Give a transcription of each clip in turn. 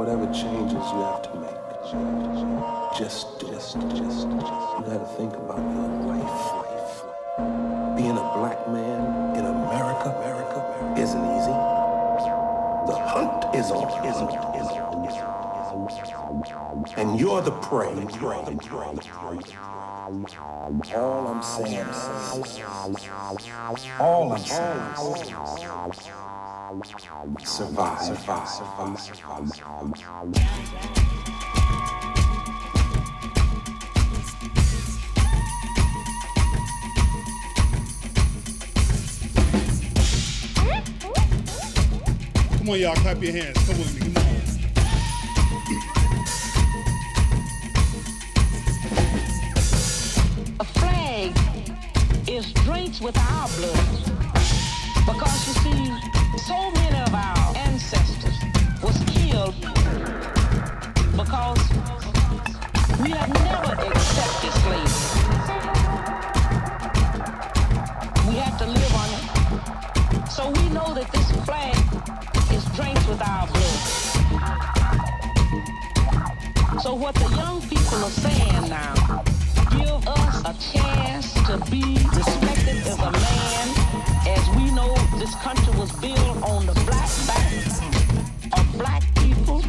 whatever changes you have to make. Just do it. You gotta think about your life. Being a black man in America isn't easy. The hunt is on. And you're the prey. All I'm saying is survive. Come on, y'all, clap your hands. Come with me, come on. A flag is drenched with our blood. Because you see, so many of our ancestors was killed because we have never accepted slavery. We have to live on it. So we know that this flag is drenched with our blood. So what the young people are saying now, give us a chance to be respected as a man, as we know this country was built on the black backs of black people,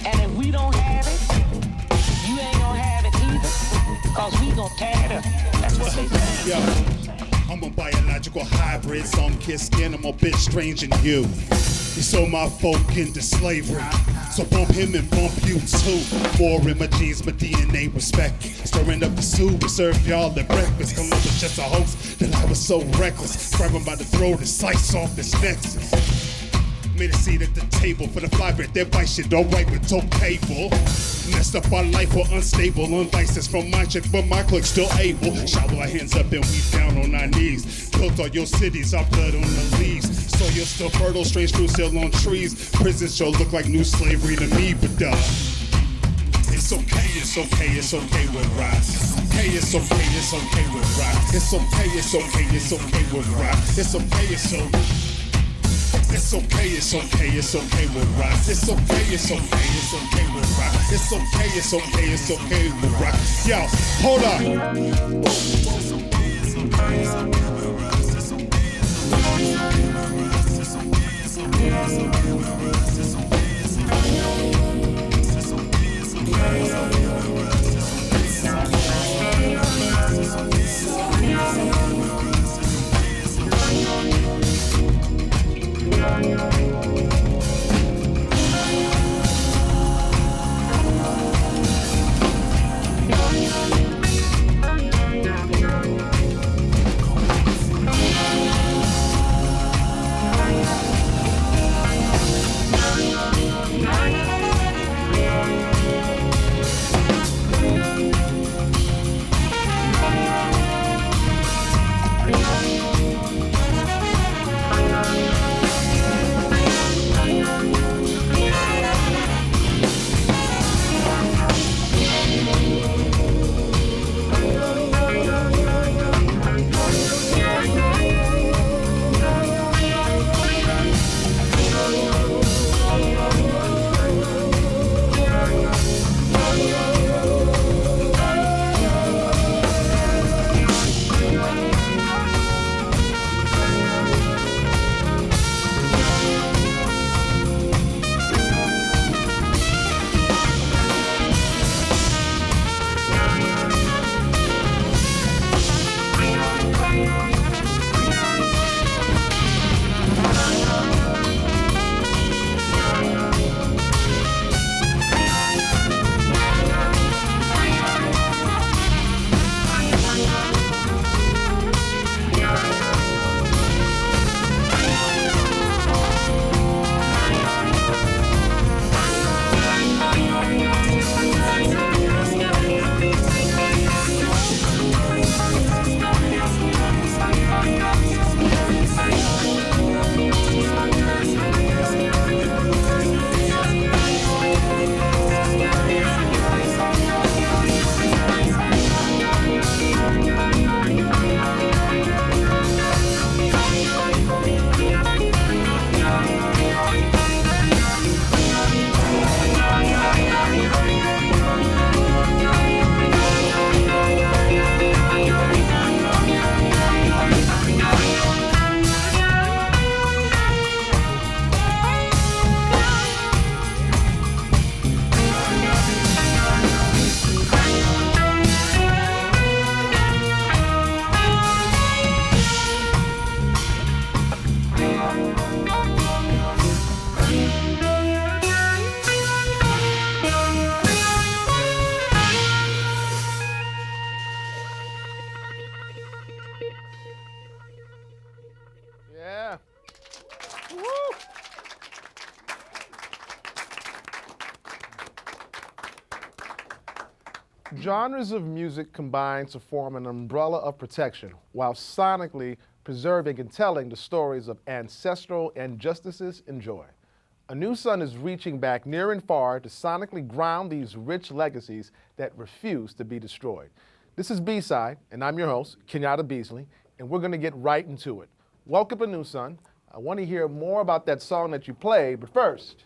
and if we don't have it, you ain't gonna have it either, cause we gonna tear it up. That's what they say. Yo, I'm a biological hybrid, sun-kissed skin, I'm a bit strange in you. You sold my folk into slavery, so bump him and bump you too. More in my genes, my DNA respect. Stirring up the soup, we serve y'all at breakfast. Columbus just a hoax that I was so reckless. Grab him by the throat and slice off this nexus. Made a seat at the table for the flybird, that white shit alright with toe cable. Messed up our life, we're unstable. Unlicensed from my chick, but my clique still able. Shower our hands up and we down on our knees. Built all your cities, our blood on the leaves. Soil still fertile, strange fruit still on trees. Prisons sure look like new slavery to me, but it's okay with rise. It's okay with rise. It's okay with rise. It's okay with rise. It's okay with rise. It's okay with rise. It's okay with rise. Yo, hold on. Genres of music combine to form an umbrella of protection while sonically preserving and telling the stories of ancestral injustices and joy. A New Sun is reaching back near and far to sonically ground these rich legacies that refuse to be destroyed. This is B-Side, and I'm your host, Kenyatta Beasley, and we're gonna get right into it. Welcome to New Sun. I wanna hear more about that song that you played, but first,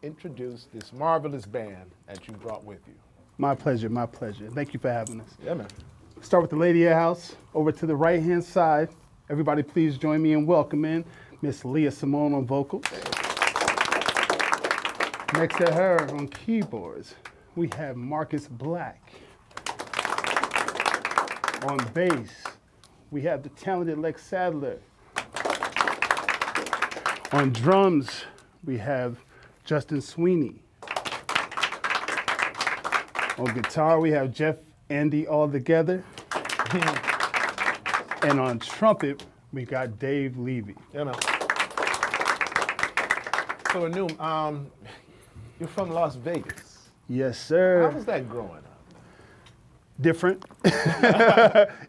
introduce this marvelous band that you brought with you. My pleasure, my pleasure. Thank you for having us. Yeah, man. Start with the lady of the house. Over to the right-hand side. Everybody please join me in welcoming Miss Leah Simone on vocals. Next to her on keyboards, we have Marcus Black. On bass, we have the talented Lex Sadler. On drums, we have Justin Sweeney. On guitar, we have Jeff Andy all together. And on trumpet, we got Dave Levy. Yeah, man. So, Anu, you're from Las Vegas. Yes, sir. How was that growing up? Different.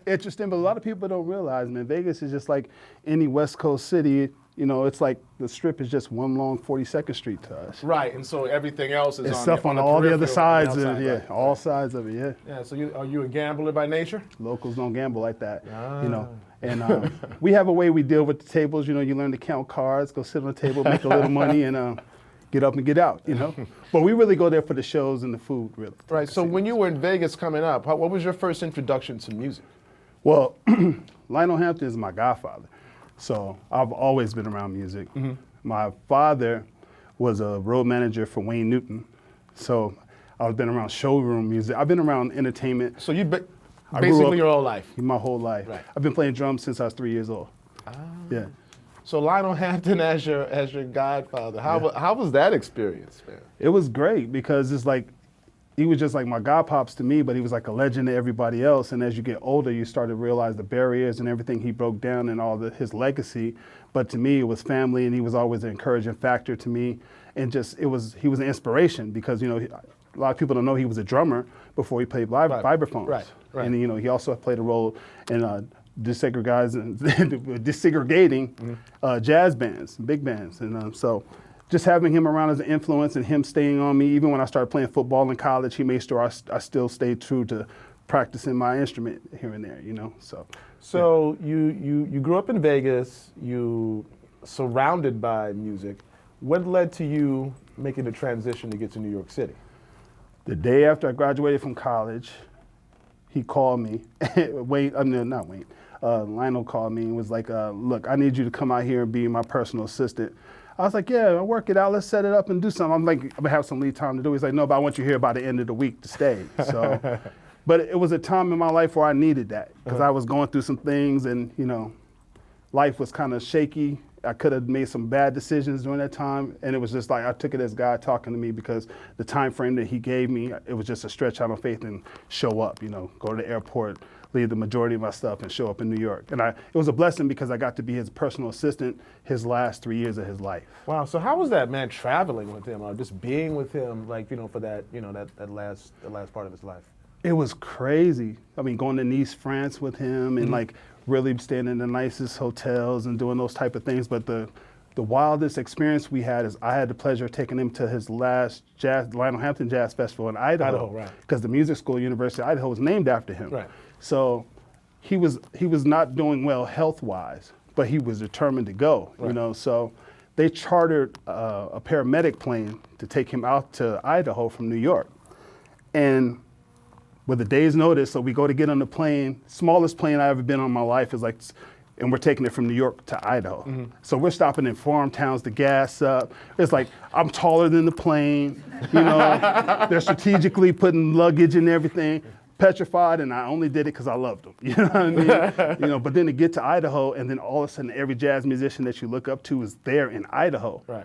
Interesting, but a lot of people don't realize, man, Vegas is just like any West Coast city. You know, it's like the Strip is just one long 42nd Street to us. Right, and so everything else is It's on stuff on the all the other peripheral, sides on the of it, outside, yeah, all sides of it, yeah. Yeah, so are you a gambler by nature? Locals don't gamble like that, you know. And we have a way we deal with the tables. You know, you learn to count cards, go sit on the table, make a little money, and get up and get out, you know. But we really go there for the shows and the food, really. Right, so when you were in Vegas coming up, what was your first introduction to music? Well, Lionel Hampton is my godfather. So I've always been around music. My father was a road manager for Wayne Newton. So I've been around showroom music. I've been around entertainment. So you I grew basically up your whole life. my whole life. Right. I've been playing drums since I was 3 years old. Yeah. So Lionel Hampton as your godfather, how was that experience, man? It was great because it's like, he was just like my godpops to me, but he was like a legend to everybody else. And as you get older, you start to realize the barriers and everything he broke down and all his legacy. But to me, it was family, and he was always an encouraging factor to me. And just, he was an inspiration because, you know, a lot of people don't know he was a drummer before he played vibraphones. Right. And, you know, he also played a role in desegregating jazz bands, big bands. And so just having him around as an influence and him staying on me, even when I started playing football in college, he made sure I still stayed true to practicing my instrument here and there, you know, so. So you grew up in Vegas, you surrounded by music. What led to you making the transition to get to New York City? The day after I graduated from college, he called me, Lionel called me and was like, look, I need you to come out here and be my personal assistant. I was like, yeah, I'll work it out. Let's set it up and do something. I'm like, I'm gonna have some lead time to do. He's like, no, but I want you here by the end of the week to stay. So, but it was a time in my life where I needed that because I was going through some things and, you know, life was kind of shaky. I could have made some bad decisions during that time. And it was just like, I took it as God talking to me because the time frame that he gave me, it was just a stretch out of faith and show up, you know, go to the airport, leave the majority of my stuff and show up in New York. And it was a blessing because I got to be his personal assistant his last 3 years of his life. Wow, so how was that, man, traveling with him or just being with him, like, you know, for that, you know, that last part of his life? It was crazy. I mean, going to Nice, France with him and like really staying in the nicest hotels and doing those type of things. But the wildest experience we had is I had the pleasure of taking him to his last Lionel Hampton Jazz Festival in Idaho. Right. Because the music school, University of Idaho, was named after him. Right. So he was not doing well health-wise, but he was determined to go, you know. So they chartered a paramedic plane to take him out to Idaho from New York. And with a day's notice, so we go to get on the plane. Smallest plane I ever been on in my life is like, and we're taking it from New York to Idaho. So we're stopping in farm towns to gas up. It's like, I'm taller than the plane, you know. They're strategically putting luggage and everything. Petrified, and I only did it because I loved them. You know what I mean? You know, but then to get to Idaho, and then all of a sudden every jazz musician that you look up to is there in Idaho. Right.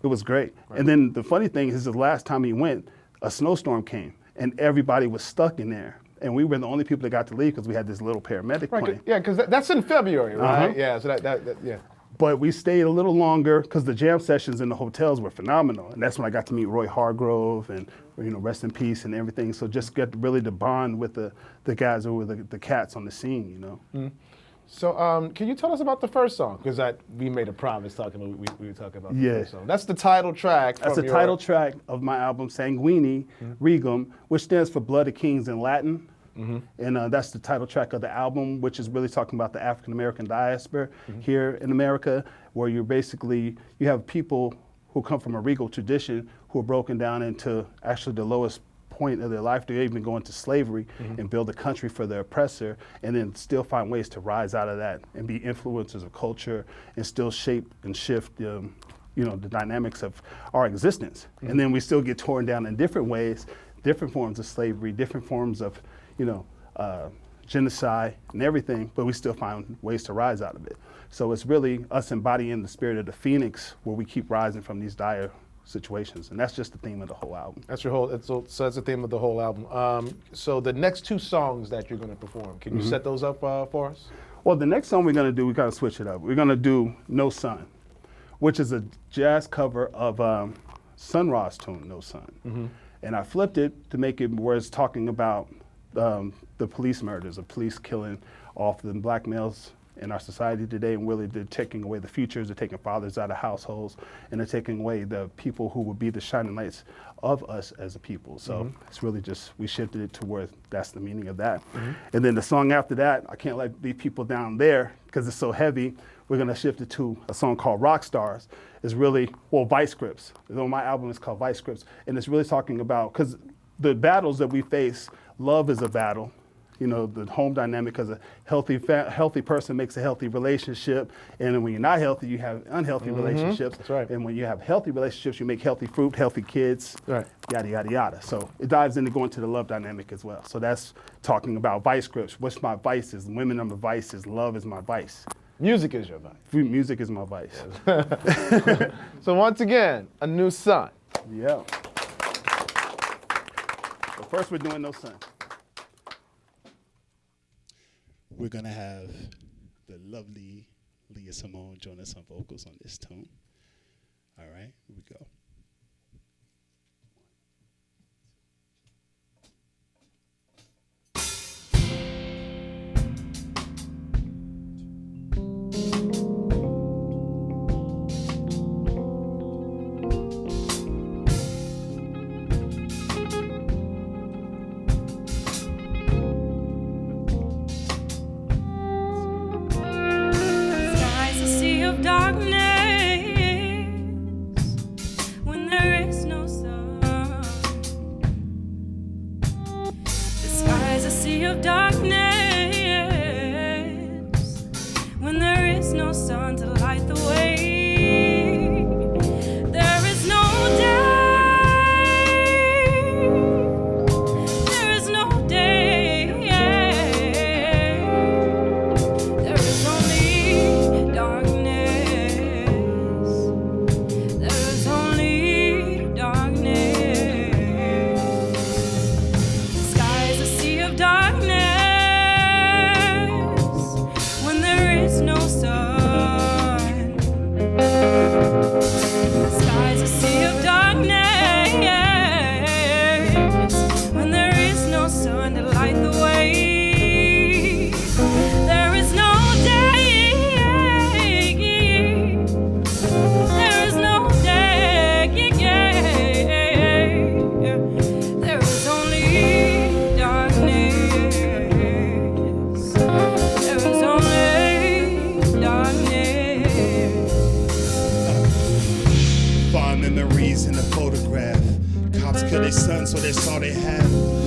It was great. And then the funny thing is the last time he went, a snowstorm came, and everybody was stuck in there. And we were the only people that got to leave because we had this little paramedic plane. Yeah, because that's in February, right? Yeah, so that yeah. But we stayed a little longer because the jam sessions in the hotels were phenomenal. And that's when I got to meet Roy Hargrove and, rest in peace and everything. So just got really to bond with the guys who were the cats on the scene, So can you tell us about the first song? Because we made a promise we were talking about the first song. That's the title track. That's the title track of my album, Sanguini Regum, which stands for Blood of Kings in Latin. And that's the title track of the album, which is really talking about the African-American diaspora here in America, where you have people who come from a regal tradition who are broken down into actually the lowest point of their life. They even go into slavery and build a country for their oppressor, and then still find ways to rise out of that and be influencers of culture and still shape and shift the dynamics of our existence. And then we still get torn down in different ways, different forms of slavery, different forms of genocide and everything, but we still find ways to rise out of it. So it's really us embodying the spirit of the Phoenix, where we keep rising from these dire situations, and that's just the theme of the whole album. That's that's the theme of the whole album. So the next two songs that you're going to perform, can you set those up for us? Well, the next song we're going to do, we got to switch it up. We're going to do No Sun, which is a jazz cover of Sun Ra's tune, No Sun. And I flipped it to make it where it's talking about the police murders, of police killing off the black males in our society today, and really they're taking away the futures, they're taking fathers out of households, and they're taking away the people who would be the shining lights of us as a people. So it's really just, we shifted it to where that's the meaning of that. And then the song after that, I can't let these people down there because it's so heavy. We're gonna shift it to a song called Rock Stars. It's really, Vice Scripts. My album is called Vice Scripts, and it's really talking about, because the battles that we face, love is a battle. The home dynamic, because a healthy person makes a healthy relationship, and then when you're not healthy, you have unhealthy relationships. That's right. And when you have healthy relationships, you make healthy fruit, healthy kids, right. Yada, yada, yada. So it dives into going to the love dynamic as well. So that's talking about vice scripts. What's my vices? Women are my vices. Love is my vice. Music is your vice. Music is my vice. So once again, a new sun. Yeah. But first we're doing No Sun. We're going to have the lovely Leah Simone join us on vocals on this tune. All right, here we go.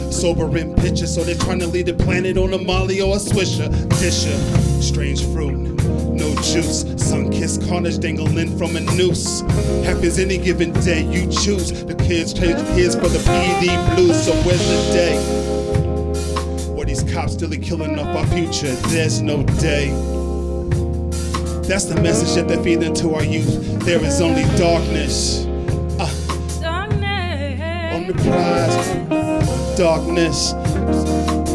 Sobering pictures, so they're trying to lead the planet on a Molly or a Swisher. Disher, strange fruit, no juice. Sun-kissed carnage dangling from a noose. Happens any given day you choose. The kids change kids for the PD blues. So where's the day? Where these cops still killing off our future? There's no day. That's the message that they're feeding to our youth. There is only darkness. On the prize. Darkness,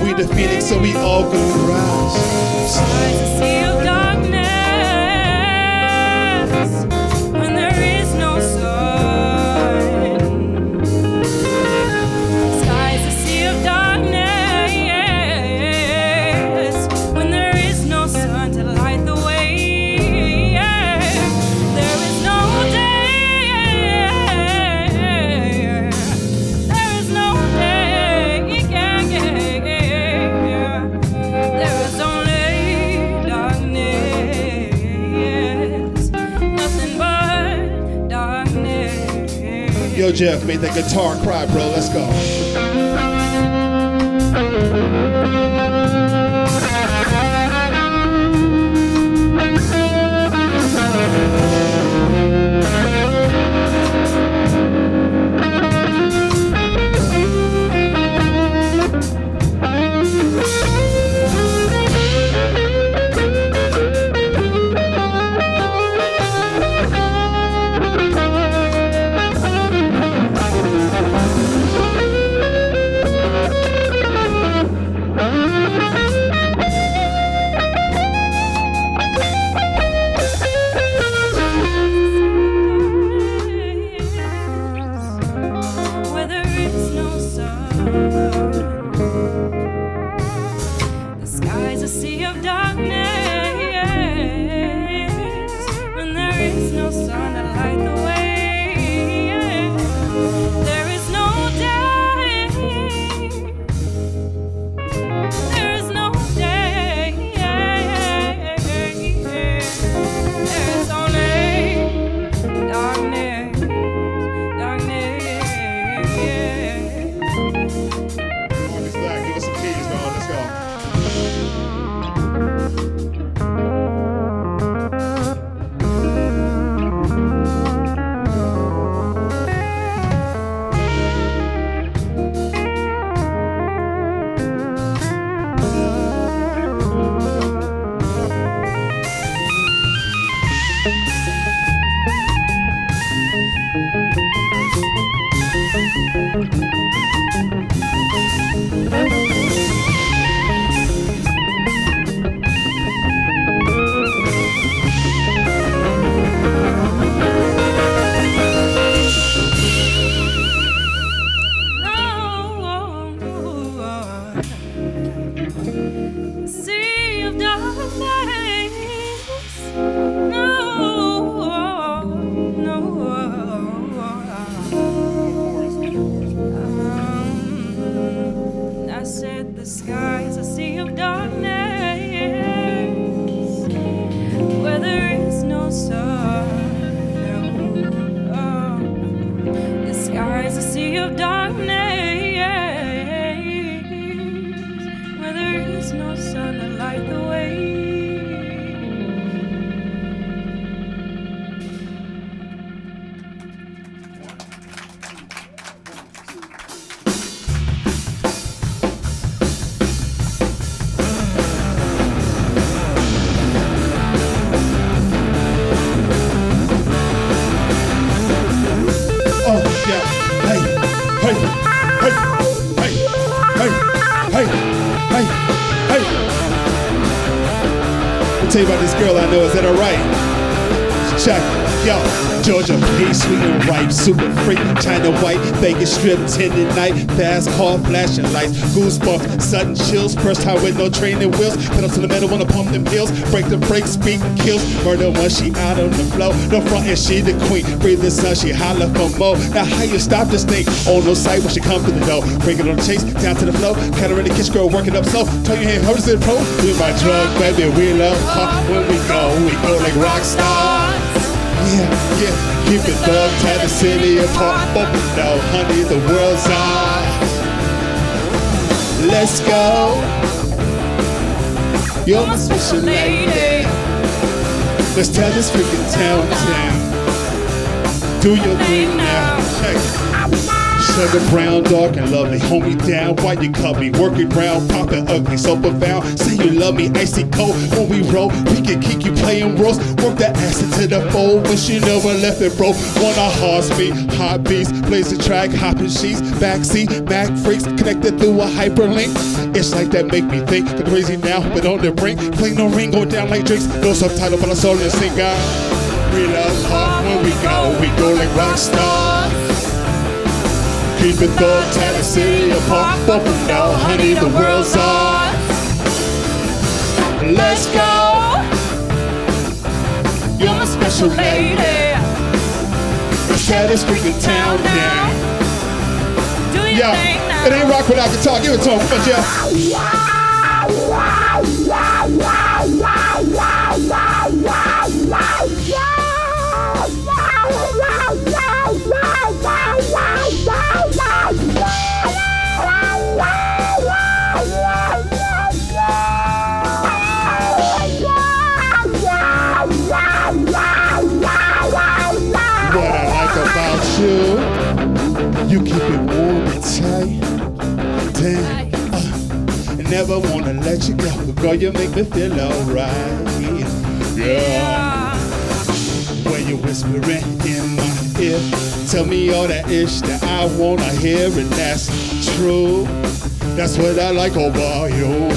we the Phoenix, so we all gonna rise. Skies a sea of darkness. when there is no sun. The sky's a sea of darkness when there is no sun to light the way. There is no day. There is no day. There is only darkness. Nothing but darkness. Yo, Jeff, made that guitar cry, bro. Let's go. Where there is no sun, the sky's a sea of darkness. When there is no sun to light the way, there is no day. There is no day. There is only darkness. Marcus Black, give us some keys, bro. Let's go. Sea of darkness. No. I said the sky is a sea of darkness where there is no sun. The sky is a sea of darkness where there is no sun to light the way. Oh, yeah. Hey, hey, hey, hey, hey, hey, hey, hey. I'll tell you about this girl I know. Is that all right? Check. Yo, Georgia, peach, sweet and ripe, super freak, China white, Vegas strip, tendon night, fast car, flashing lights, goosebumps, sudden chills, first time with no training wheels, pedal to the metal, wanna pump them pills, break the brakes, speed kills, murder once she out on the flow, no front and she the queen, breathe the sun, she holla for more. Now how you stop this thing? On no sight when she come to the door, bring it on the chase, down to the flow, cat her in the kiss girl, working up slow, turn your hand, hers in pro, do my drug, baby, we love her, when we go like rock stars. Yeah, yeah, keep it thug, tear the city apart, but we know, honey, the world's ours. Let's go. You're my special lady. Let's tear this freaking town down. Do your thing now. Check it. Sugar brown, dark and lovely, hold me down while you cut me, work it round, pop it ugly, so profound. Say you love me, icy cold when we roll. We can keep you playing roles, work that ass into the fold. When she never left it broke. Want a heart speed, hot beats, blaze the track, hopping sheets, backseat, Mac freaks, connected through a hyperlink. It's like that make me think. The crazy now, but on the brink. Play no ring, going down like drinks. No subtitle, but I saw you sing out. We love hard when we go like rock stars. Keep it thought, tear the city apart. But now, honey, the world's ours. Let's go. You're my special lady. Let's tear this freaking town down. Do your Yeah, thing now. it ain't rock without guitar. Give it to him, come on, Jeff. What I like about you keep it warm and tight. Damn, never wanna let you go. Girl, you make me feel alright. Yeah. When you're whispering in my ear, tell me all that ish that I wanna hear, and that's true. That's what I like about you.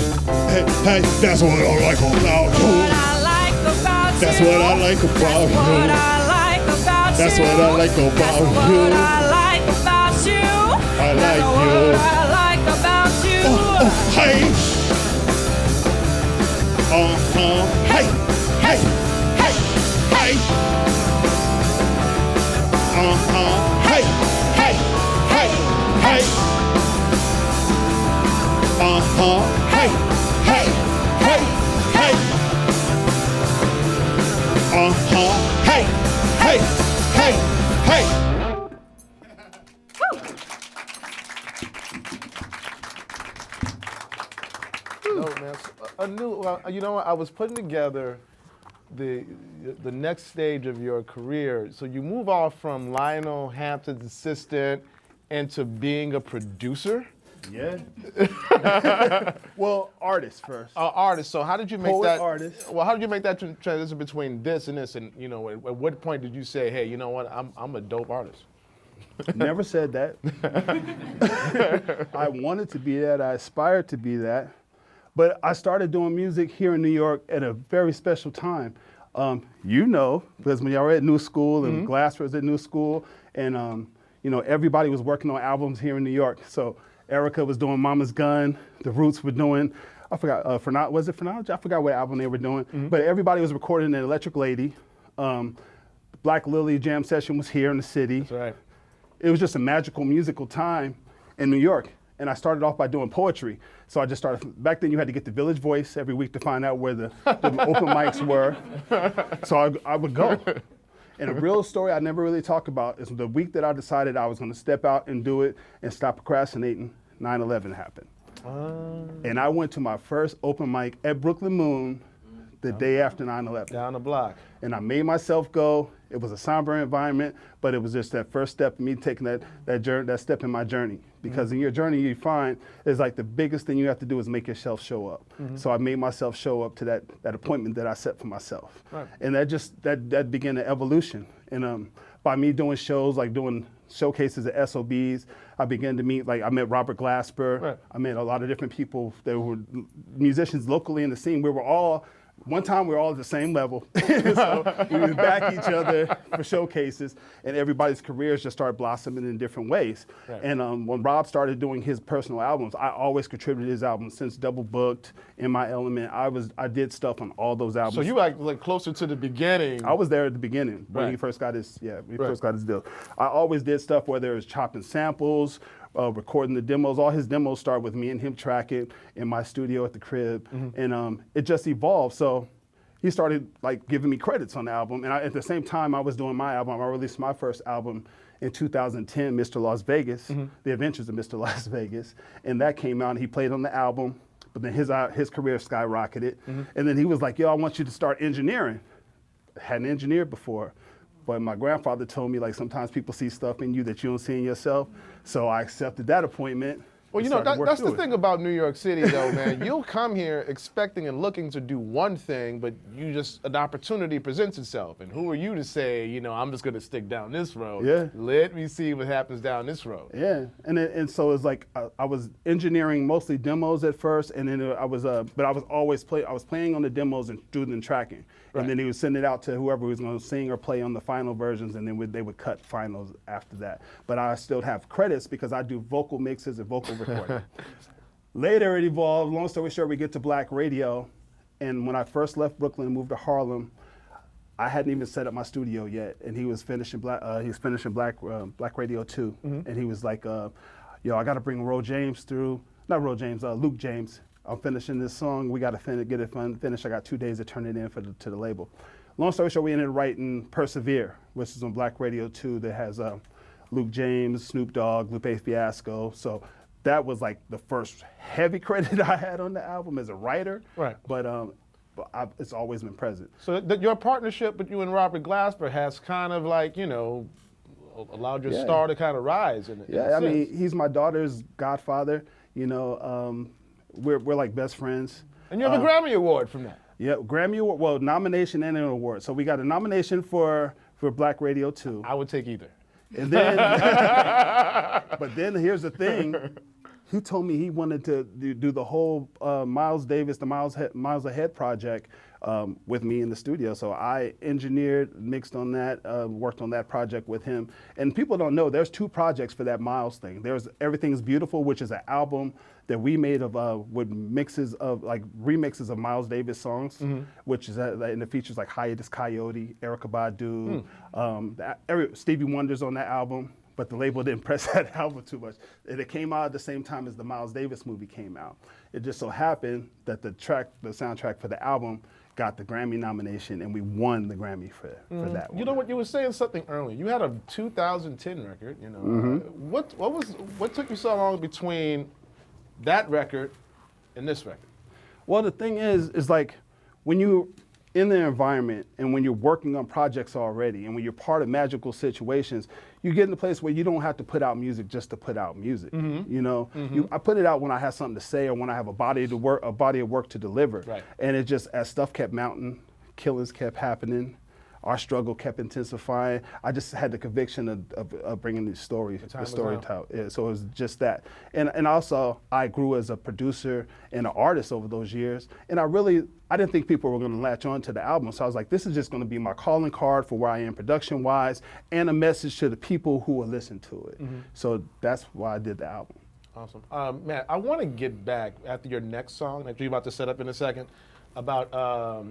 Hey, hey, that's what I like about you. What I like about That's you. what I like about What you. I like about That's you. what I like about That's you. what I like about you. I like That's you. what I like about you. Hey. Hey. Hey. Hey. Hey. Hey. Hey. Hey. Hey. Hey. Hey. Hey. Hey. Hey. Hey. Hey. Hey. No, man. A new. Well, you know what? I was putting together the next stage of your career. So you move off from Lionel Hampton's assistant into being a producer. Yeah. Well, artist first. Artist. So how did you make Poet, that? artist. Well, how did you make that transition between this and this? And you know, at what point did you say, "Hey, you know what? I'm a dope artist." Never said that. I wanted to be that. I aspired to be that. But I started doing music here in New York at a very special time. You know, because when y'all were at New School and Glass was at New School, and you know, everybody was working on albums here in New York. So Erica was doing Mama's Gun. The Roots were doing, I forgot, was it Phrenology? I forgot what album they were doing. But everybody was recording an Electric Lady. Black Lily Jam Session was here in the city. That's right. It was just a magical musical time in New York. And I started off by doing poetry. So I just started, back then you had to get the Village Voice every week to find out where the open mics were. So I would go. And a real story I never really talk about is the week that I decided I was gonna step out and do it and stop procrastinating, 9/11 happened. And I went to my first open mic at Brooklyn Moon the day after 9/11. Down the block. And I made myself go. It was a somber environment, but it was just that first step, me taking that step in my journey. Because in your journey, you find is like the biggest thing you have to do is make yourself show up. So I made myself show up to that appointment that I set for myself. Right. And that began the evolution. And by me doing shows, like doing showcases at SOBs, I began to meet, I met Robert Glasper. Right. I met a lot of different people that were musicians locally in the scene. One time we were all at the same level. So we would back each other for showcases, and everybody's careers just started blossoming in different ways. Right. And when Rob started doing his personal albums, I always contributed his albums. Since Double Booked, In My Element, I did stuff on all those albums. So you like closer to the beginning. I was there at the beginning when Right. he first got his deal. I always did stuff where there was chopping samples, recording the demos. All his demos start with me and him tracking in my studio at the crib, and it just evolved. So he started giving me credits on the album, and at the same time I was doing my album. I released my first album in 2010, Mr. Las Vegas, The Adventures of Mr. Las Vegas, and that came out and he played on the album, but then his career skyrocketed, and then he was like, yo, I want you to start engineering. Hadn't engineered before, but my grandfather told me sometimes people see stuff in you that you don't see in yourself, so I accepted that appointment, Well, you know, that's the thing about New York City, though, man. You'll come here expecting and looking to do one thing, but an opportunity presents itself. And who are you to say, you know, I'm just going to stick down this road? Yeah. Let me see what happens down this road. Yeah, and so it's like I was engineering mostly demos at first, and then I was always playing on the demos and doing tracking, and then he would send it out to whoever was going to sing or play on the final versions, and then they would cut finals after that. But I still have credits because I do vocal mixes and vocal recording. Later it evolved. Long story short, we get to Black Radio, and when I first left Brooklyn and moved to Harlem, I hadn't even set up my studio yet, and he was finishing Black Radio 2, and he was like, "Yo, I got to bring Luke James. I'm finishing this song. We got to get it finished. I got 2 days to turn it in to the label." Long story short, we ended up writing Persevere, which is on Black Radio 2 that has Luke James, Snoop Dogg, Lupe Fiasco. So that was like the first heavy credit I had on the album as a writer. Right. But it's always been present. So your partnership with you and Robert Glasper has kind of like, you know, allowed your star to kind of rise. In I mean, he's my daughter's godfather. You know, we're like best friends. And you have a Grammy Award from that. Yeah, Grammy Award, well, nomination and an award. So we got a nomination for Black Radio 2. I would take either. And then, but then here's the thing. He told me he wanted to do the whole Miles Davis, the Miles Ahead project with me in the studio. So I engineered, mixed on that, worked on that project with him. And people don't know, there's 2 projects for that Miles thing. There's Everything's Beautiful, which is an album that we made of with remixes of Miles Davis songs, which is and it features like Hiatus Coyote, Erykah Badu, Stevie Wonder's on that album. But the label didn't press that album too much. And it came out at the same time as the Miles Davis movie came out. It just so happened that the soundtrack for the album got the Grammy nomination, and we won the Grammy for that one. You know what, you were saying something earlier. You had a 2010 record, you know. What took you so long between that record and this record? Well, the thing is like when you in the environment and when you're working on projects already and when you're part of magical situations, you get in a place where you don't have to put out music just to put out music. You know, I put it out when I have something to say or when I have a body of work to deliver. Right. And it just, as stuff kept mounting, killings kept happening, our struggle kept intensifying. I just had the conviction of bringing the story tell. Yeah, so it was just that. And also, I grew as a producer and an artist over those years. And I didn't think people were going to latch on to the album. So I was like, this is just going to be my calling card for where I am production-wise and a message to the people who will listen to it. So that's why I did the album. Awesome. Matt, I want to get back after your next song that you're about to set up in a second about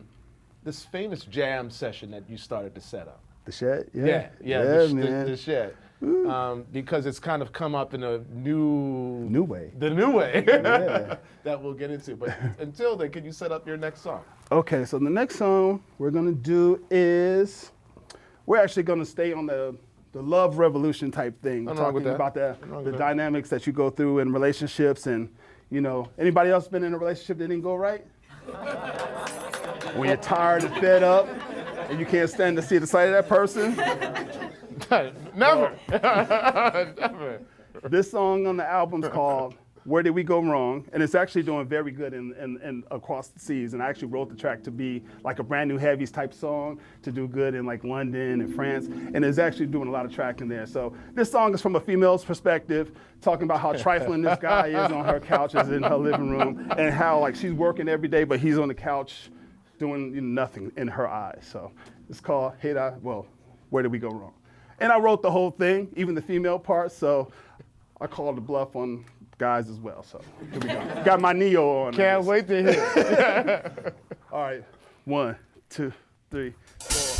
this famous jam session that you started to set up. The Shed? Yeah, man. The Shed. Because it's kind of come up in a new way. The new way that we'll get into. But until then, can you set up your next song? Okay, so the next song we're going to do is, we're actually going to stay on the love revolution type thing. Talking about the dynamics that you go through in relationships and, you know, anybody else been in a relationship that didn't go right? When you're tired and fed up and you can't stand to see the sight of that person? Never. Never. This song on the album's called Where Did We Go Wrong? And it's actually doing very good in across the seas. And I actually wrote the track to be like a brand new heavies type song to do good in like London and France. And it's actually doing a lot of tracking there. So this song is from a female's perspective, talking about how trifling this guy is on her couches in her living room and how like she's working every day, but he's on the couch doing nothing in her eyes. So it's called Where Did We Go Wrong? And I wrote the whole thing, even the female part, so I called the bluff on guys as well. So here we go. Got my Neo on. Can't wait to hear. All right, 1, 2, 3, 4.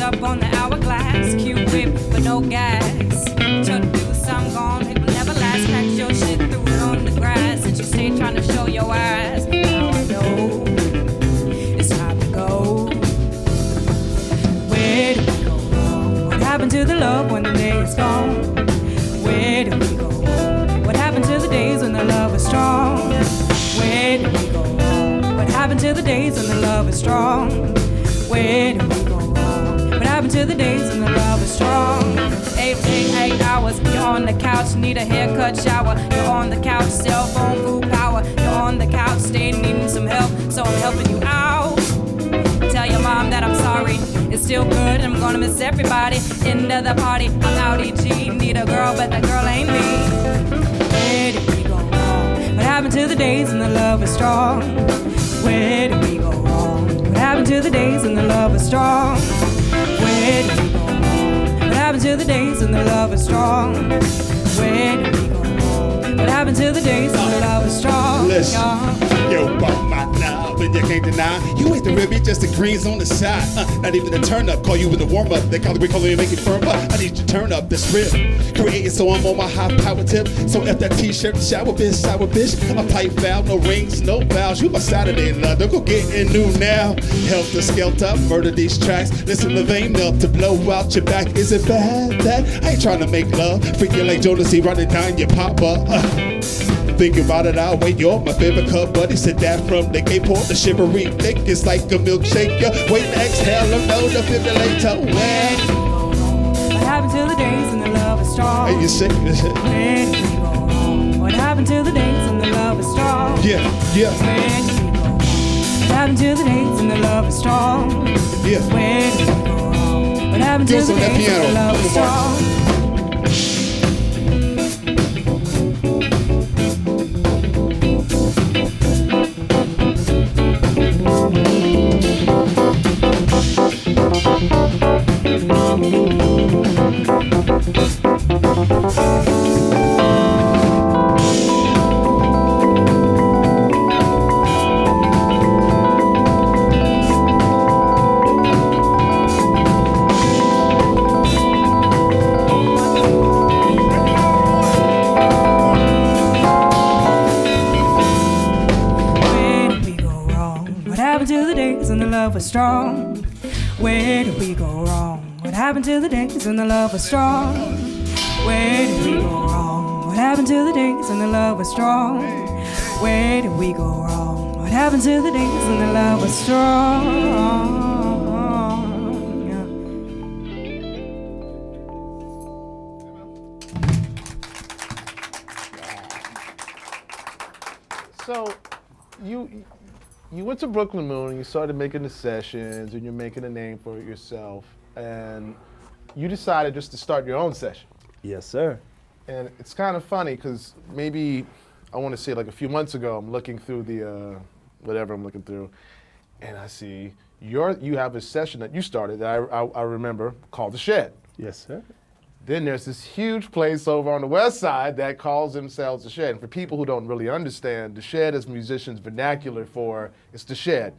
Up on the hourglass, Q-whip, but no gas. Try to do some gone, it will never last. Pack your shit, threw it on the grass, and you stay trying to show your ass. Now I know it's time to go. Where happened to the days when the love is strong? Where did we go wrong? What happened to the days when the love is strong? 8 hours, you're on the couch, need a haircut, shower. You're on the couch, cell phone, food, power. You're on the couch, staying, needing some help, so I'm helping you out. Tell your mom that I'm sorry, it's still good, I'm gonna miss everybody. End of the party, I'm out EG, need a girl, but that girl ain't me. Where did we go wrong? What happened to the days when the love was strong? Where did we go wrong? What happened to the days when the love was strong? Where did we go wrong? What happened to the days when the love was strong? Where did we go wrong? What happened to the days when the love was strong? Listen, yo, about my love, and you can't deny. You ain't the ribby, just the greens on the side. Not even the turn up, call you with the warm up. They call it and make it firm up. I need you to turn up this rip. Creating so I'm on my high power tip. So F that t-shirt, shower bitch. I'm tight foul, no rings, no vows. You my Saturday love, don't go getting new now. Helter skelter, murder these tracks. Listen to vein melt to blow out your back. Is it bad that I ain't trying to make love? Freaking like Jodeci running down your papa. Think about it, I'll wait. You're my favorite cup buddy. Said that from the Cape Port, the shivery thick. It's like a milkshake. Wait to exhale, no, the fibrillator. Where? What happened to the days when the love was strong? Hey, you sick? Where did we go wrong? What happened to the days when the love was strong? Yeah. Where did we go wrong? What happened to the days when the love was strong? Yeah. Where did we go wrong? What happened to the days when the love was strong? Was strong. Where did we go wrong? What happened to the days when the love was strong? Where did we go wrong? What happened to the days when the love was strong? Where did we go wrong? What happened to the days when the love was strong? So, you went to Brooklyn Moon and you started making the sessions and you're making a name for yourself, and you decided just to start your own session. Yes, sir. And it's kind of funny because maybe, I want to say like a few months ago, I'm looking through the, whatever I'm looking through, and I see you have a session that you started that I remember called The Shed. Yes, sir. Then there's this huge place over on the west side that calls themselves The Shed. And for people who don't really understand, The Shed is musicians' vernacular for, it's The Shed.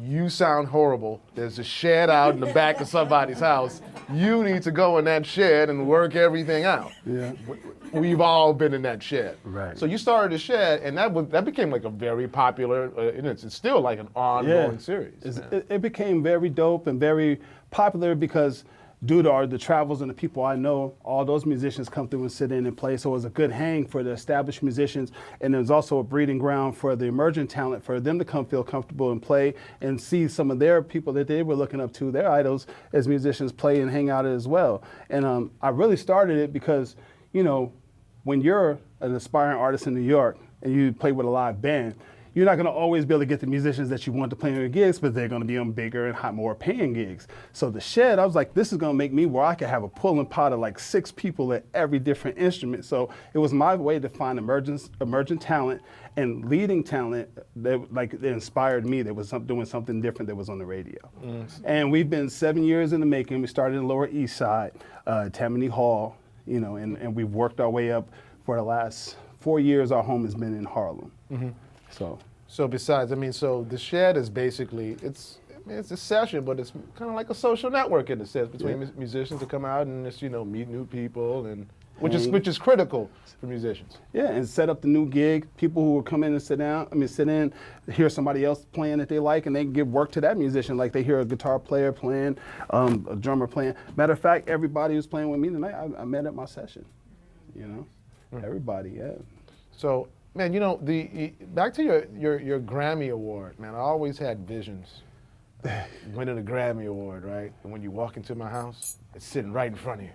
You sound horrible. There's a shed out in the back of somebody's house. You need to go in that shed and work everything out. Yeah. We've all been in that shed. Right. So you started The Shed, and that became like a very popular, and it's still like an ongoing series. It became very dope and very popular because due to the travels and the people I know, all those musicians come through and sit in and play. So it was a good hang for the established musicians. And it was also a breeding ground for the emerging talent, for them to come feel comfortable and play and see some of their people that they were looking up to, their idols as musicians, play and hang out as well. And I really started it because, you know, when you're an aspiring artist in New York and you play with a live band, you're not going to always be able to get the musicians that you want to play on your gigs, but they're going to be on bigger and more paying gigs. So The Shed, I was like, this is going to make me where I could have a pulling pot of like 6 people at every different instrument. So it was my way to find emerging talent and leading talent that inspired me, that was doing something different that was on the radio. And we've been 7 years in the making. We started in the Lower East Side, Tammany Hall, you know, and we've worked our way up. For the last 4 years, our home has been in Harlem. So besides, I mean, so The Shed is basically, it's a session, but it's kind of like a social network in a sense between musicians to come out and just, you know, meet new people, and which is critical for musicians. Yeah, and set up the new gig. People who will come in and sit in, hear somebody else playing that they like, and they give work to that musician. Like they hear a guitar player playing, a drummer playing. Matter of fact, everybody who's playing with me tonight, I met at my session. You know, everybody, yeah. So Man, you know, back to your Grammy Award, man, I always had visions winning a Grammy Award, right? And when you walk into my house, it's sitting right in front of you.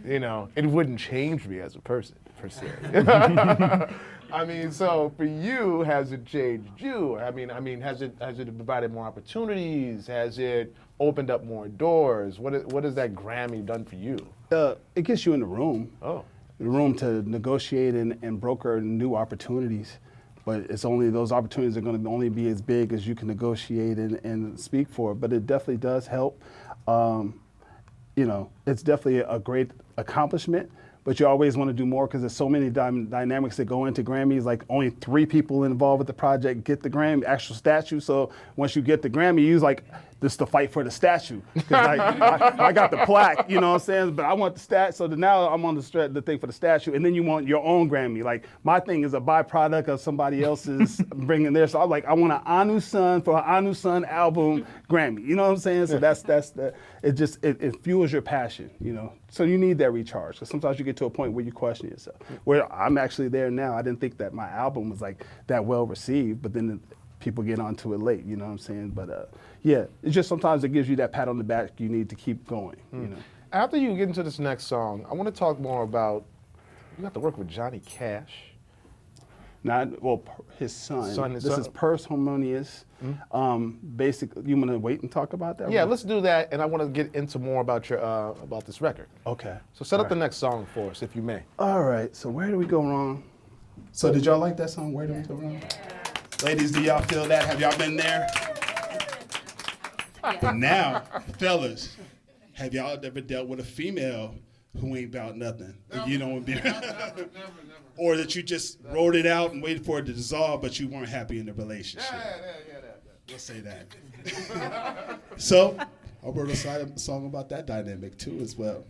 You know, it wouldn't change me as a person, per se. I mean, so for you, has it changed you? I mean, has it provided more opportunities? Has it opened up more doors? What has that Grammy done for you? It gets you in the room. Oh. The room to negotiate and broker new opportunities. But it's only those opportunities are going to only be as big as you can negotiate and speak for. But it definitely does help. You know, it's definitely a great accomplishment. But you always want to do more because there's so many dynamics that go into Grammys. Like only 3 people involved with the project get the Grammy, actual statue. So once you get the Grammy, you use like this to fight for the statue. 'Cause like, I got the plaque, you know what I'm saying? But I want the stat. So now I'm on the thing for the statue, and then you want your own Grammy. Like my thing is a byproduct of somebody else's bringing there. So I'm like, I want an Anu Sun for an Anu Sun album Grammy. You know what I'm saying? So that's it fuels your passion, you know. So you need that recharge. So sometimes you get to a point where you question yourself. Where I'm actually there now. I didn't think that my album was like that well received, but then people get onto it late, you know what I'm saying? But yeah, it's just sometimes it gives you that pat on the back you need to keep going, you know. After you get into this next song, I want to talk more about, you got to work with Johnny Cash. His son. His This son. is Purse Harmonious. Basically, you want to wait and talk about that? Yeah, let's do that, and I want to get into more about your about this record. Okay. So set up the next song for us, if you may. All right, so where do we go wrong? So did y'all like that song, Where Do We Go Wrong? Ladies, do y'all feel that? Have y'all been there? But now, fellas, have y'all ever dealt with a female who ain't about nothing? Never. You don't be never. Or that you just wrote it out and waited for it to dissolve, but you weren't happy in the relationship. Yeah. Let's say that. So I wrote a song about that dynamic too as well.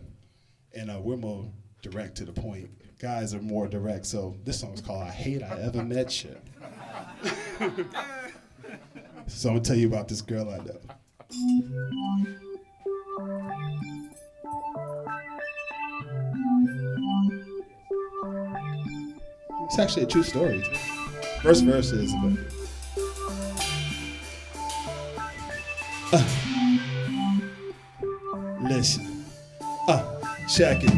And we're more direct to the point. Guys are more direct. So this song is called I Hate I Ever Met You. So I'm gonna tell you about this girl I know. It's actually a true story. First verse is listen, check it.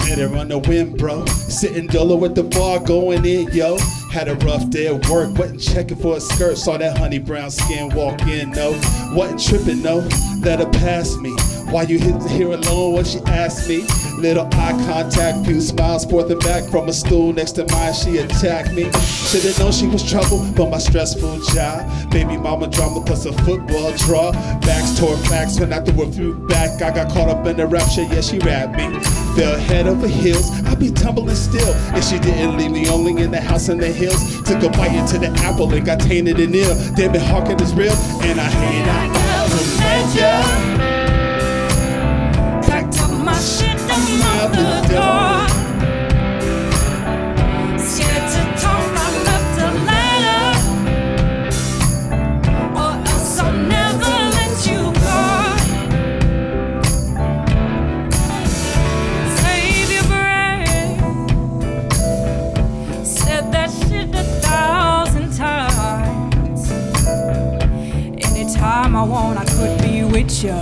Met her on the wind, bro. Sitting dolo at the bar, going in, yo. Had a rough day at work, wasn't checking for a skirt. Saw that honey brown skin walk in, no. Wasn't tripping, no. Let her pass me. Why you here alone when she asked me? Little eye contact, few smiles forth and back from a stool next to mine, she attacked me. Should've known she was trouble, but my stressful job. Baby mama drama plus a football draw. Backs toward facts when I threw a few back. I got caught up in the rapture, yeah, she rapped me. Fell head over heels, I'd be tumbling still if she didn't leave me only in the house in the hills. Took a bite into the apple and got tainted and ill. Damn it, Hawking is real, and I hate I ever met ya. Packed up my shit out the door. Scared to talk, I left a letter, or else I'll never let you go. Save your breath. Said that shit 1,000 times. Anytime I want, I could be with you.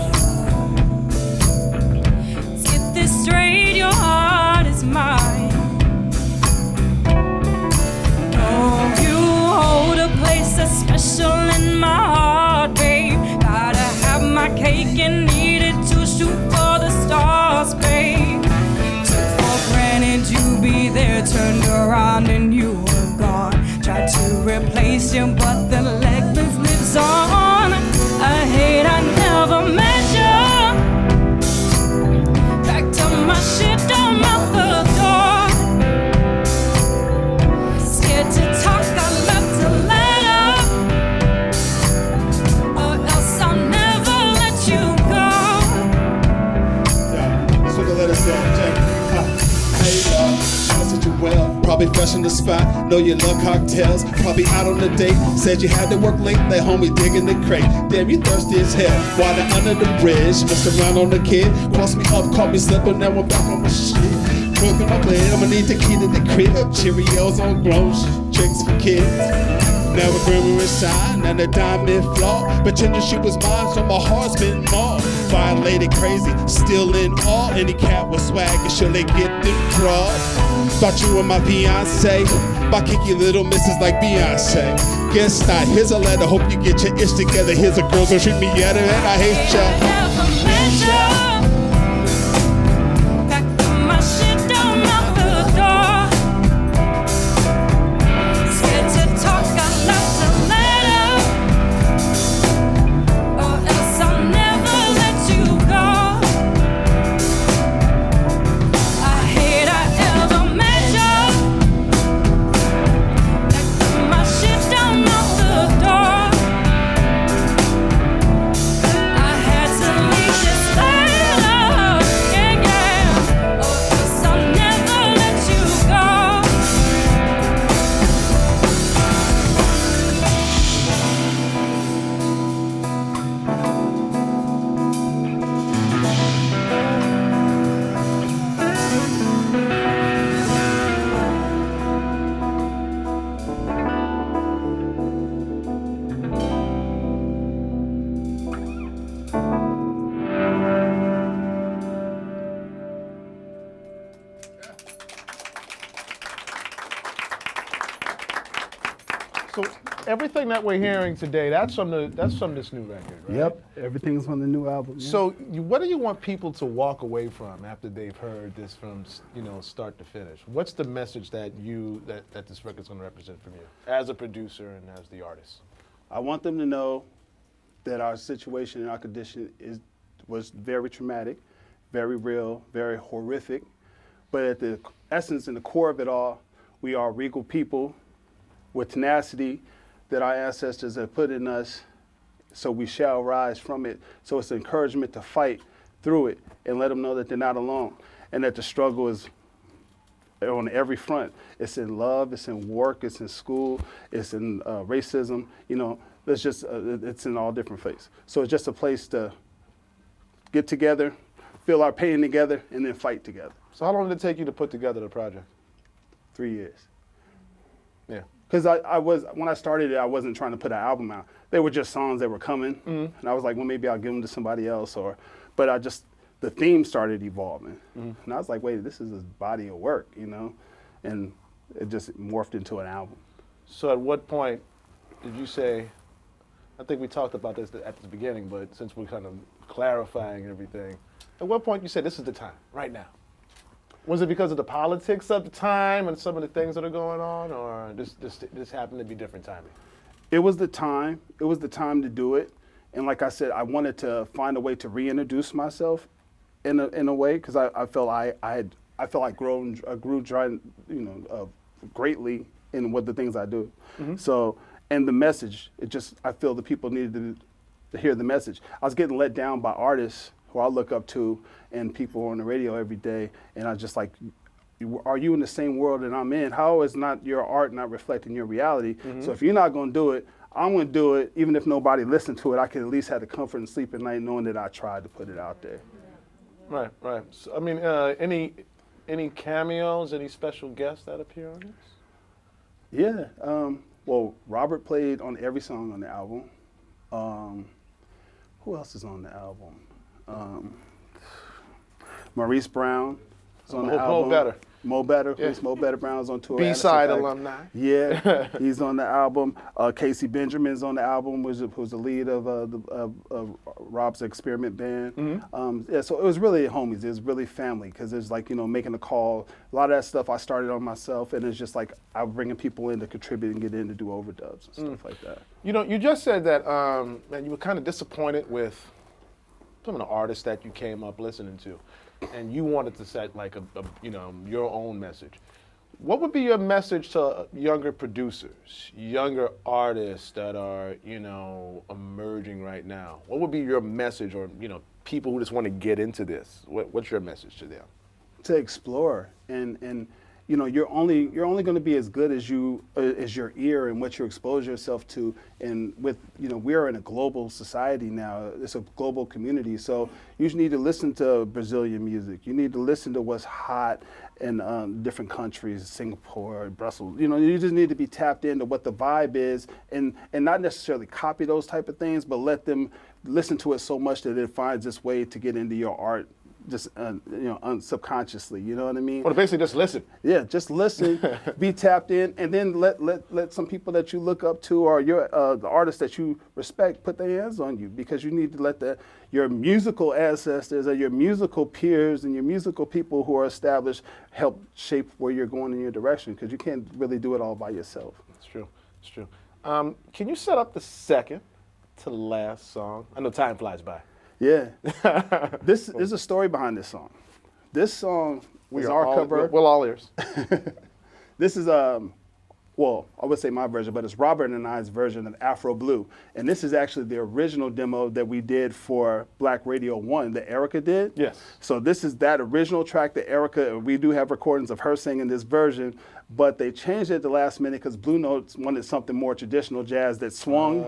Straight, your heart is mine. Oh, you hold a place that's special in my heart, babe. Gotta have my cake and eat it to shoot for the stars, babe. Took for granted you'd be there, turned around and you were gone. Tried to replace you, but the legend lives on. I hate I never met you. My shit down out the door. Scared to talk, I left a letter, or else I'll never let you go. Yeah, that's what the letter said. Hey, I said you well, probably fresh in the spot. Know you love cocktails, probably out on the date. Said you had to work late, let homie dig in the crate. Damn, you thirsty as hell. Water under the bridge, messed around on the kid. Crossed me up, caught me slipping, now I'm back on my shit. cooking my plate. I'ma need the key to the crib. Cheerios on gross, tricks for kids. Never grandma inside, and a diamond flaw. Pretending she was mine, so my heart's been mauled. Violated crazy, still in awe. Any cat with swag, and sure they get them draws. Thought you were my fiance. My kicky little missus like Beyonce. Guess not, here's a letter, hope you get your ish together. Here's a girl, gonna treat me better, and I hate ya. So everything that we're hearing today, that's from this new record, right? Yep, everything's on the new album. Yeah. So what do you want people to walk away from after they've heard this from start to finish? What's the message that that this record's going to represent from you as a producer and as the artist? I want them to know that our situation and our condition was very traumatic, very real, very horrific. But at the essence and the core of it all, we are regal people with tenacity that our ancestors have put in us, so we shall rise from it. So it's an encouragement to fight through it and let them know that they're not alone and that the struggle is on every front. It's in love, it's in work, it's in school, it's in racism, it's just, it's in all different places. So it's just a place to get together, feel our pain together, and then fight together. So how long did it take you to put together the project? 3 years. Yeah. Because when I started it, I wasn't trying to put an album out. They were just songs that were coming, and I was like, well, maybe I'll give them to somebody else, but the theme started evolving, and I was like, wait, this is a body of work, and it just morphed into an album. So at what point did you say, I think we talked about this at the beginning, but since we're kind of clarifying everything, at what point you said, this is the time, right now? Was it because of the politics of the time and some of the things that are going on, or this happened to be different timing? It was the time. It was the time to do it. And like I said, I wanted to find a way to reintroduce myself in a way, because I felt I grew greatly in what the things I do. So, and the message, I feel the people needed to hear the message. I was getting let down by artists who I look up to and people on the radio every day, and I was just like, are you in the same world that I'm in? How is not your art not reflecting your reality? So if you're not gonna do it, I'm gonna do it. Even if nobody listened to it, I can at least have the comfort and sleep at night knowing that I tried to put it out there. Right. So, I mean, any cameos, any special guests that appear on this? Yeah, well, Robert played on every song on the album. Who else is on the album? Maurice Brown is on the album. Mo Better. Yeah. Mo Better Brown's on tour. B-side alumni. Yeah, he's on the album. Casey Benjamin's on the album, who's the lead of Rob's Experiment Band. Yeah, so it was really homies. It was really family, because it's like, making a call. A lot of that stuff I started on myself, and it's just like I'm bringing people in to contribute and get in to do overdubs and stuff like that. You just said that man, you were kind of disappointed with some of the artists that you came up listening to, and you wanted to set like your own message. What would be your message to younger producers, younger artists that are emerging right now? What would be your message, or people who just want to get into this? What's your message to them? To explore and you know, you're only going to be as good as as your ear and what you expose yourself to. And with, you know, we're in a global society now. It's a global community. So you need to listen to Brazilian music. You need to listen to what's hot in different countries, Singapore, Brussels. You know, you just need to be tapped into what the vibe is, and not necessarily copy those type of things, but let them listen to it so much that it finds its way to get into your art, just you know, subconsciously. You know what I mean? Well, basically just listen. Yeah, just listen, be tapped in, and then let some people that you look up to or your the artists that you respect put their hands on you, because you need to let your musical ancestors or your musical peers and your musical people who are established help shape where you're going in your direction, because you can't really do it all by yourself. It's true. It's true. Can you set up the second to last song? I know time flies by. Yeah. There's a story behind this song. This song was our cover. We're all ears. This is well, I would say my version, but it's Robert and I's version of Afro Blue. And this is actually the original demo that we did for Black Radio 1 that Erica did. Yes. So this is that original track that Erica, we do have recordings of her singing this version, but they changed it at the last minute because Blue Notes wanted something more traditional jazz that swung.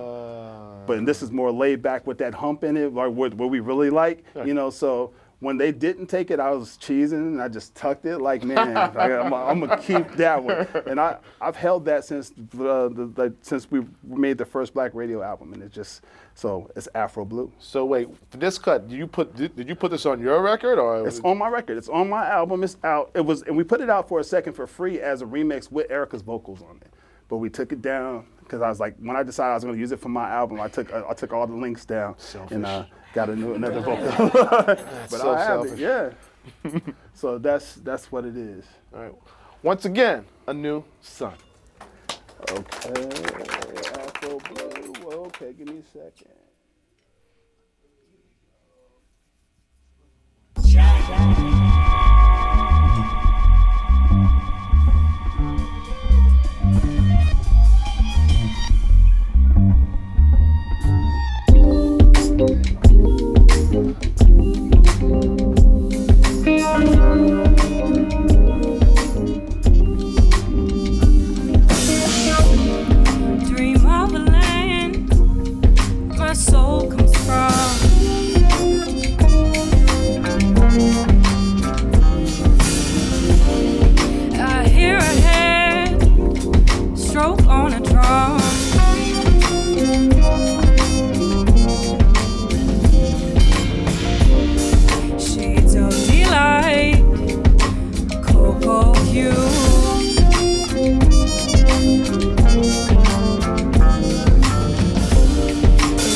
But this is more laid back with that hump in it, like what we really like, you know. So when they didn't take it, I was cheesing and I just tucked it like, man, like, I'm gonna keep that one. And I've held that since since we made the first Black Radio album, and so it's Afro Blue. So wait, for this cut, did you put this on your record, or? It's on my record. It's on my album. It's out. And we put it out for a second for free as a remix with Erica's vocals on it. But we took it down because I was like, when I decided I was going to use it for my album, I took all the links down. Selfish. And got another vocal. But so I have selfish. it, yeah. So that's what it is. All right. Once again, a new sun. Okay, Afro Blue. Okay, give me a second. Dream of a land my soul comes from. I hear a head stroke on a drum. Shades of delight, cocoa hue.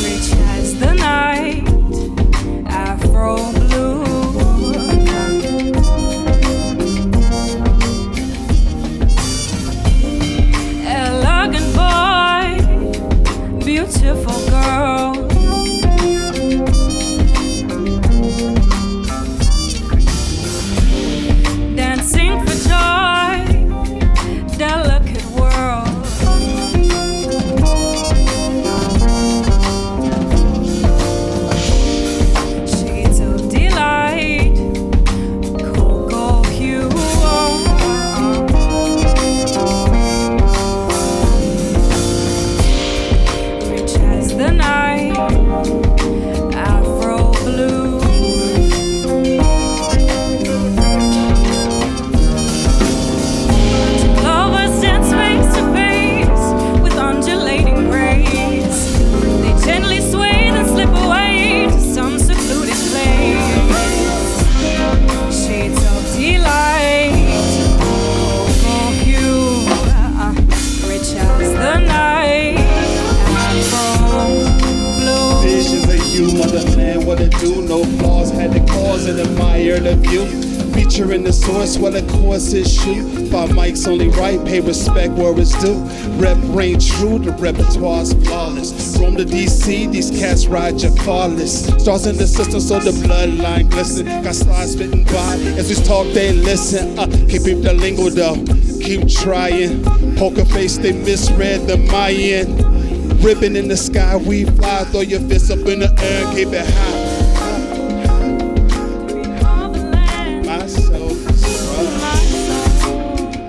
Rich as the night, Afro blue. Elegant boy, beautiful girl. Dancing for joy, delicate world. Shades of delight, cocoa hue. Rich as the night, Afro blue. Lovers dance face to face with undulating grace. They gently sway then slip away to some secluded place. Shades of delight, cocoa hue, rich as the night, Afro blue. Visions of you, motherland, what it do? No flaws, had the cause and admire the view. Featuring the source, well, of course it's shoot. Five mics only right, pay respect where it's due. Rep reign true, the repertoire's flawless. Roam to DC, these cats ride your farless. Stars in the system, so the bloodline glisten. Got slides spitting by, as we talk, they listen. Can't peep the lingo though, keep trying. Poker face, they misread the Mayan. Ribbon in the sky, we fly. Throw your fists up in the air, keep it high. My soul is right.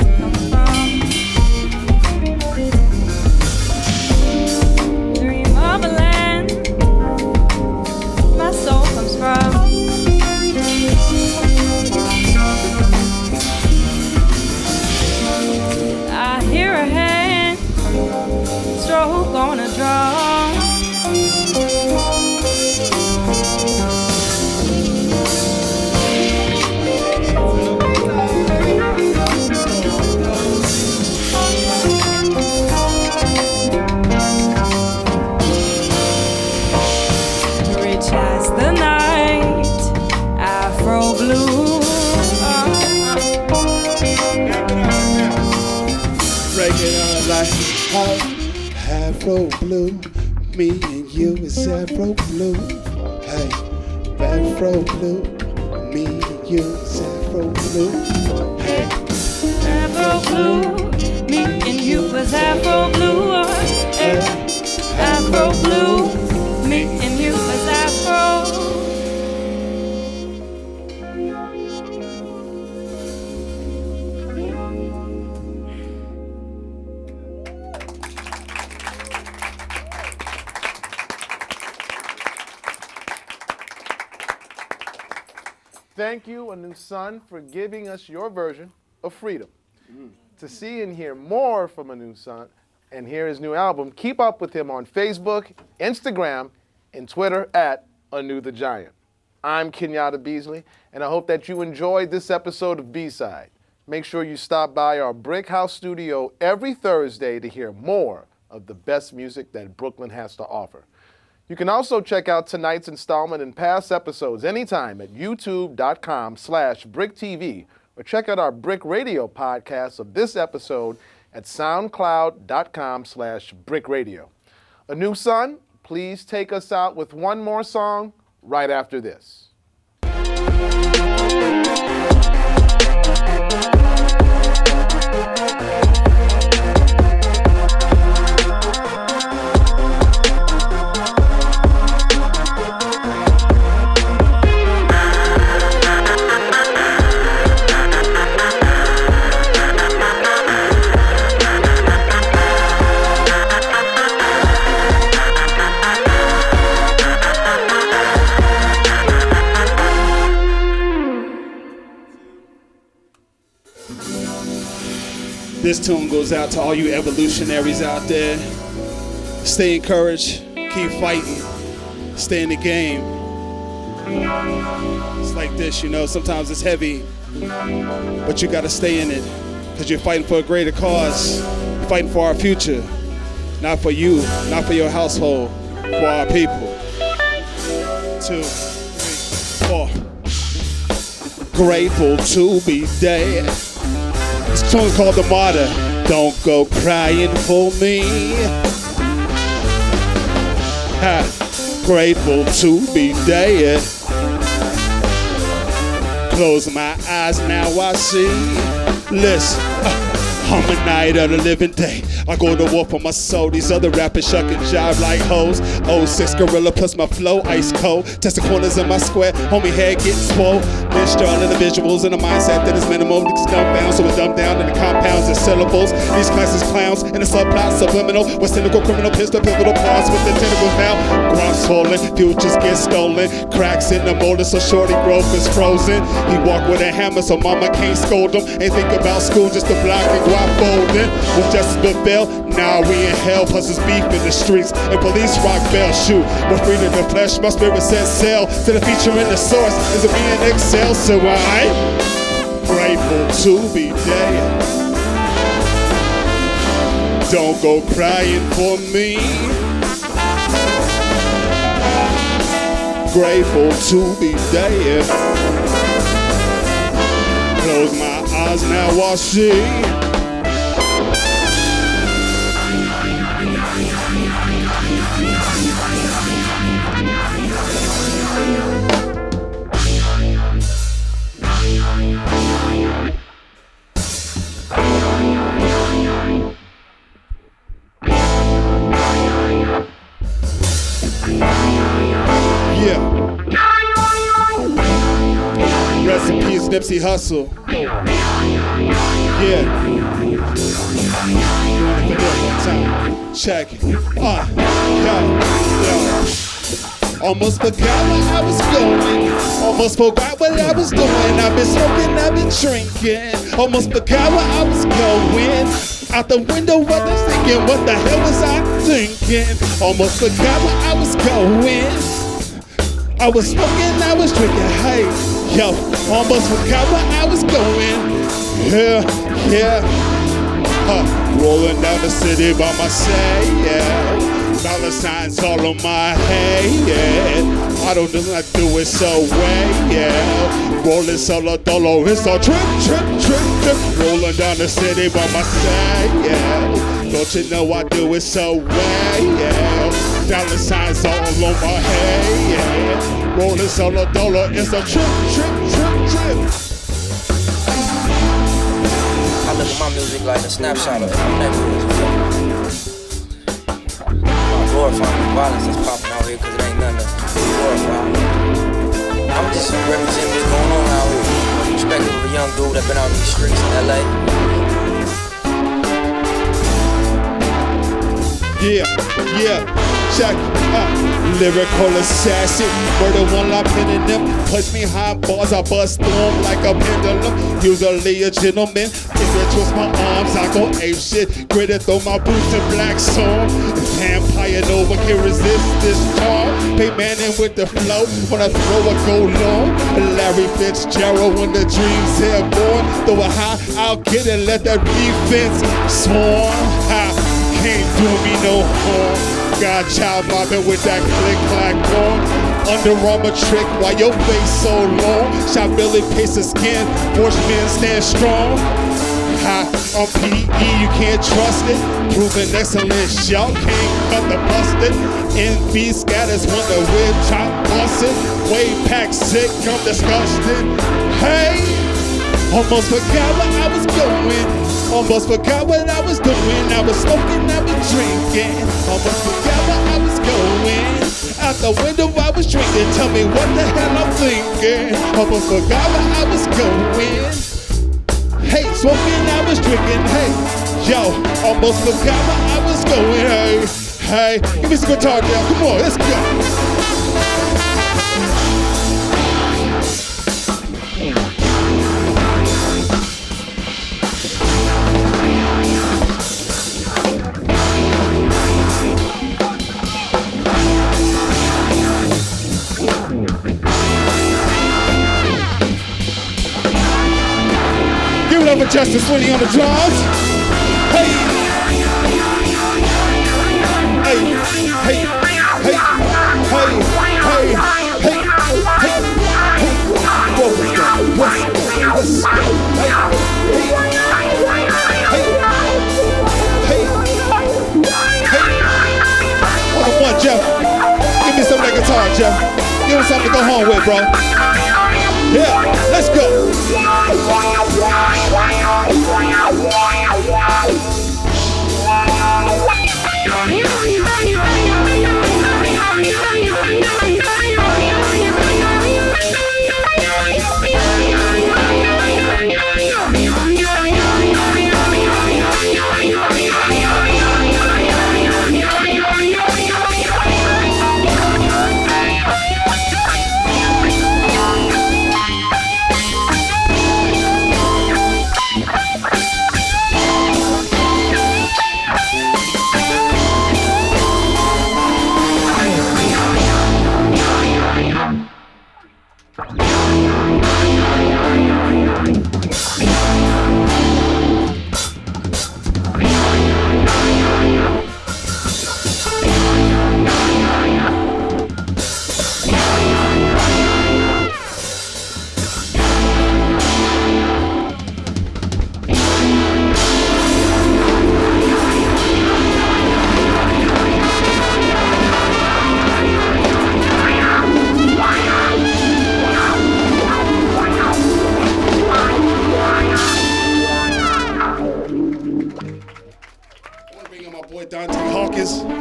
like, oh, Afro blue, me and you is Afro blue. Hey, Afro blue, me and you is Afro blue. Hey, Afro blue, me and you was Afro blue. Hey, Afro blue, me and you was Afro. Thank you, A New Sun, for giving us your version of Freedom. To see and hear more from A New Sun and hear his new album, keep up with him on Facebook, Instagram, and Twitter at Anu the Giant. I'm Kenyatta Beasley, and I hope that you enjoyed this episode of B-Side. Make sure you stop by our Brick House studio every Thursday to hear more of the best music that Brooklyn has to offer. You can also check out tonight's installment and past episodes anytime at youtube.com/BRIC TV, or check out our BRIC Radio podcast of this episode at soundcloud.com/BRIC Radio. A New Sun, please take us out with one more song right after this. This tune goes out to all you evolutionaries out there. Stay encouraged, keep fighting, stay in the game. It's like this, you know, sometimes it's heavy, but you gotta stay in it, because you're fighting for a greater cause. You're fighting for our future, not for you, not for your household, for our people. 2, 3, 4. Grateful to be dead. This song's called The Martyr. Don't go crying for me. Ha. Grateful to be dead. Close my eyes, now I see. Listen, I'm a night of the living day. I go to war for my soul. These other rappers shuck and jive like hoes. 06 gorilla plus my flow, ice cold. Test the corners of my square, homie head getting swole. Mixture all individuals in a mindset that is minimal. Niggas dumbfound, so it's dumbed down in the compounds and syllables. These classes clowns in the subplot subliminal. With cynical criminal pistol pivotal pause with the tentacles now. Grunts falling, futures get stolen. Cracks in the molding, so shorty growth is frozen. He walk with a hammer, so mama can't scold him. Ain't think about school, just a block and guap folding. With justice but fail, now we in hell, plus it's beef in the streets. And police rock bell shoot. With freedom in the flesh, my spirit set sail to the feature in the source. Is it being excel? So I'm grateful to be dead. Don't go crying for me. Grateful to be dead. Close my eyes, now I see. Rest in peace, Nipsey Hussle. Yeah. Check it. Almost forgot where I was going. Almost forgot what I was doing. I've been smoking, I've been drinking. Almost forgot where I was going. Out the window, what I was thinking. What the hell was I thinking? Almost forgot where I was going. I was smoking, I was drinking, hey, yo, almost forgot where I was going, yeah, rolling down the city by myself, yeah, dollar signs all on my head, yeah, I don't do it so way, yeah, rolling solo dolo, it's all trip, rolling down the city by myself, yeah, Don't you know I do it so well, yeah. Dollar signs all on my head, yeah. Rolling solo dollar, it's a trip. I look at my music like a snapshot of my neighborhood. I'm glorifying the violence that's popping out here because it ain't nothing to glorify. I'm just representing what's going on out here. Perspective of a young dude that's been out in these streets in LA. Yeah, check lyrical assassin, murder one like pinning them. Push me high bars, I bust through like a pendulum. Usually a gentleman, if I twist my arms, I go ape shit. Gritted throw my boots in black song. Vampire, no one can resist this charm. Pay Manning with the flow, when I throw it go long. Larry Fitzgerald when the dreams airborne. Throw it high, I'll get it, let that defense swarm. Can't do me no harm. Godchild vibing with that click-clack bomb. Under Armour trick, why your face so long? Shot Billy Pace of skin, Bushman stand strong. On PE, you can't trust it. Proven excellence, y'all can't cut the busted. NB scatters when the whip chop busted. Way pack sick, I'm disgusted. Hey! Almost forgot where I was going. Almost forgot what I was doing. I was smoking, I was drinking. Almost forgot where I was going. Out the window I was drinking. Tell me what the hell I'm thinking. Almost forgot where I was going. Hey, smoking, I was drinking. Hey, yo, almost forgot where I was going. Hey, give me some guitar down. Come on, let's go. Over Justice Sweeney on the drums. Hey, hey, hey, hey, hey, hey, hey, hey, hey. What was that? What's hey, hey, hey, hey. Hold on, one, Jeff. Give me some of that guitar, Jeff. Give me something to go home with, bro. Yeah, let's go.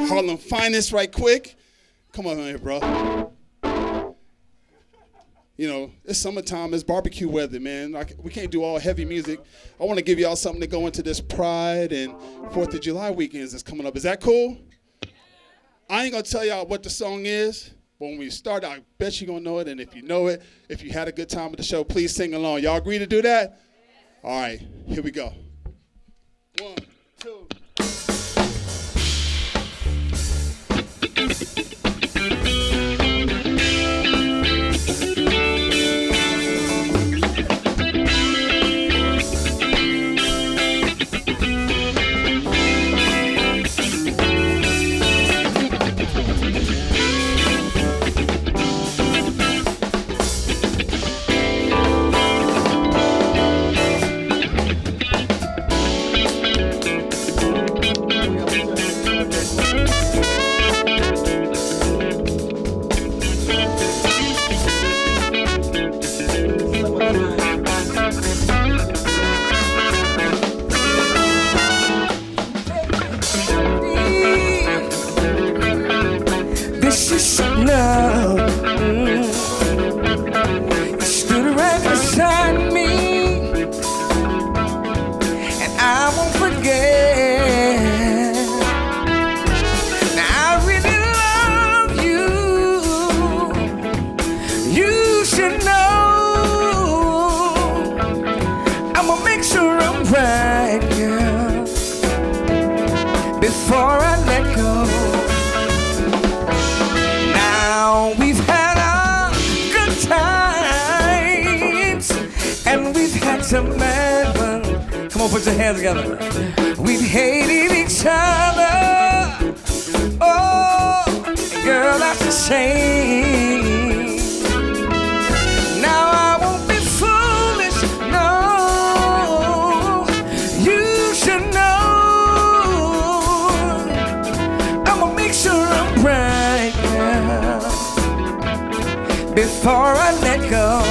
Harlem finest right quick. Come on here, bro. You know, it's summertime, it's barbecue weather, man. We can't do all heavy music. I want to give y'all something to go into this Pride and 4th of July weekends that's coming up. Is that cool? I ain't going to tell y'all what the song is, but when we start, I bet you're going to know it. And if you know it, if you had a good time at the show, please sing along. Y'all agree to do that? All right, here we go. 1, 2. on, put your hands together. We've hated each other. Oh, girl, that's a shame. Now I won't be foolish, no. You should know. I'ma make sure I'm right, girl, before I let go.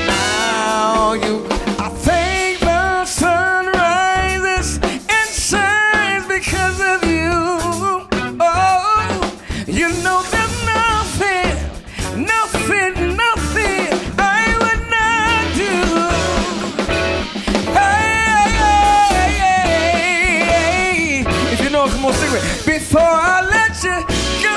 Now I think the sun rises and shines because of you. Oh, you know there's nothing I would not do. Hey, if you know, come on, sing it. Before I let you go.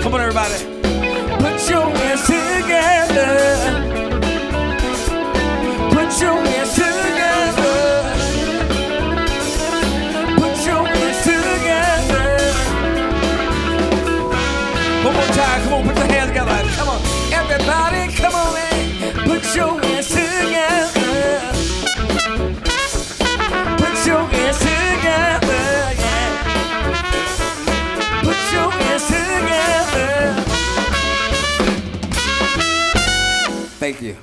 Come on, everybody. Put your hands together. Put your hands together. Put your hands together. One more time. Come on, put your hands together. Come on, everybody. Come on, man. Put your hands together. Put your hands together. Yeah. Put your hands together. Thank you.